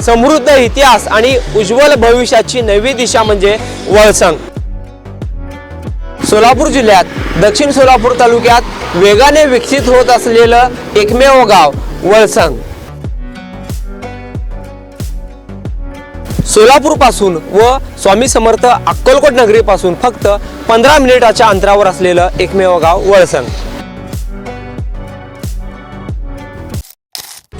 समृद्ध इतिहास आणि उज्ज्वल भविष्याची नवी दिशा म्हणजे वळसंग। सोलापूर जिल्ह्यात दक्षिण सोलापूर तालुक्यात वेगाने विकसित होत असलेलं एकमेव गाव वळसंग। सोलापूर पासून व स्वामी समर्थ अक्कलकोट नगरी पासून फक्त 15 मिनिटाच्या अंतरावर असलेलं एकमेव गाव वळसंग।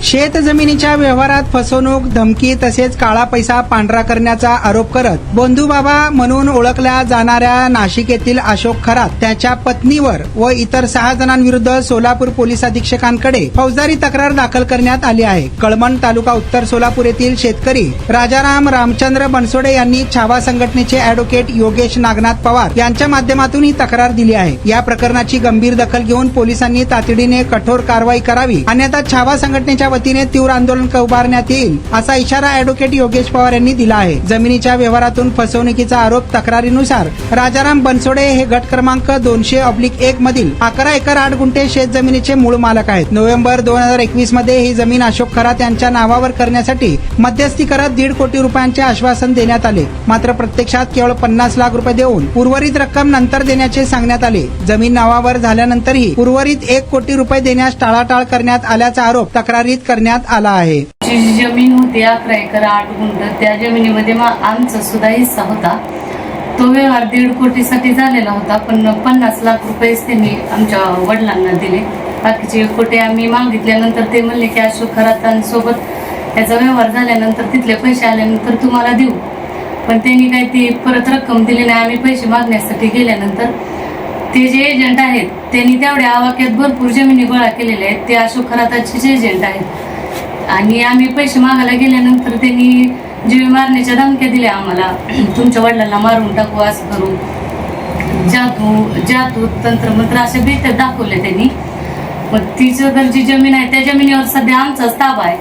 शेत जमिनीच्या व्यवहारात फसवणूक, धमकी तसेच काळा पैसा पांढरा करण्याचा आरोप करत बंधूबाबा म्हणून ओळखल्या जाणाऱ्या नाशिक येथील अशोक खरात त्याच्या पत्नीवर व इतर 6 जणांविरुद्ध सोलापूर पोलीस अधीक्षकांकडे फौजदारी तक्रार दाखल करण्यात आली आहे। कळमण तालुका उत्तर सोलापूर येथील शेतकरी राजाराम रामचंद्र बनसोडे यांनी छावा संघटनेचे ॲडव्होकेट योगेश नागनाथ पवार यांच्या माध्यमातून ही तक्रार दिली आहे। या प्रकरणाची गंभीर दखल घेऊन पोलिसांनी तातडीने कठोर कारवाई करावी, अन्यथा छावा संघटनेच्या वतीने तीव्र आंदोलन उभारण्यात येईल असा इशारा ॲडव्होकेट योगेश पवार यांनी दिला आहे। जमिनीच्या व्यवहारातून फसवणुकीचा आरोप तक्रारीनुसार राजाराम बनसोडे हे गट क्रमांक 200/1 मधील 11 एकर 8 गुंठे शेत जमिनीचे मूळ मालक आहेत। नोव्हेंबर 2021 मध्ये ही जमीन अशोक खरात यांच्या नावावर करण्यासाठी मध्यस्थी करत 1.5 कोटी रुपयांचे आश्वासन देण्यात आले, मात्र प्रत्यक्षात केवळ 50 लाख रुपये देऊन उर्वरित रक्कम नंतर देण्याचे सांगण्यात आले। जमीन नावावर झाल्यानंतरही उर्वरित 1 कोटी रुपये देण्यास टाळाटाळ करण्यात आल्याचा आरोप तक्रारीत करण्यात आला आहे। जी जमीन होती 11 एकर 8 गुंठ, त्या जमिनीमध्ये आमचा सुद्धा हिस्सा होता। तो व्यवहार 1.5 कोटीसाठी झालेला होता, पण 50 लाख रुपयेच त्यांनी आमच्या वडिलांना दिले। बाकीचे 1 कोटी आम्ही मागितल्यानंतर ते म्हणले की अशोक खरातांसोबत त्याचा व्यवहार झाल्यानंतर तिथले पैसे आल्यानंतर तुम्हाला देऊ, पण त्यांनी काही ती परत रक्कम दिली नाही। आम्ही पैसे मागण्यासाठी गेल्यानंतर ते जे एजंट आहेत त्यांनी तेवढ्या आवाक्यात भरपूर जमिनी गोळा केलेल्या आहेत, ते अशोक खराताचेच एजंट आहेत। आणि आम्ही पैसे मागायला गेल्यानंतर त्यांनी जीव मारण्याच्या धमक्या दिल्या आम्हाला, तुमच्या वडिलांना मारून टाकू, असं करू, जादू तंत्रमंत्र असे भेटत दाखवले त्यांनी। मग तिचं तर जी जमीन आहे त्या जमिनीवर सध्या आमचाच ताबा आहे।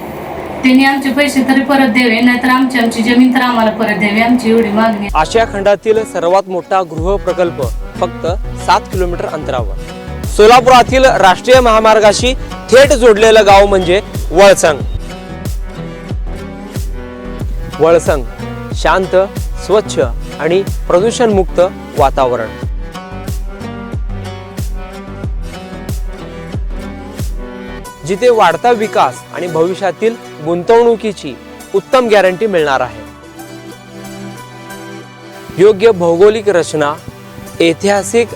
त्यांनी आमचे पैसे तरी परत द्यावे, नाहीतर आमची जमीन तर आम्हाला परत द्यावी, आमची एवढी मागणी। आशिया खंडातील सर्वात मोठा गृह प्रकल्प फक्त 7 किलोमीटर अंतरावर सोलापुरातील राष्ट्रीय महामार्गाशी थेट जोडलेलं गाव म्हणजे वळसंग। वळसंग शांत, स्वच्छ आणि प्रदूषणमुक्त वातावरण। जिथे वाढता विकास आणि भविष्यातील गुंतवणुकीची उत्तम गॅरंटी मिळणार आहे। योग्य भौगोलिक रचना, ऐतिहासिक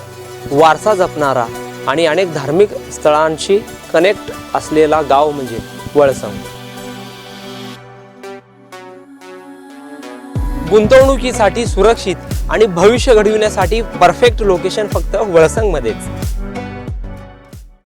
वारसा जपणारा आणि अनेक धार्मिक स्थळांशी कनेक्ट असलेला गाव म्हणजे वळसंग। गुंतवणुकीसाठी सुरक्षित आणि भविष्य घडविण्यासाठी परफेक्ट लोकेशन फक्त वळसंग मध्येच।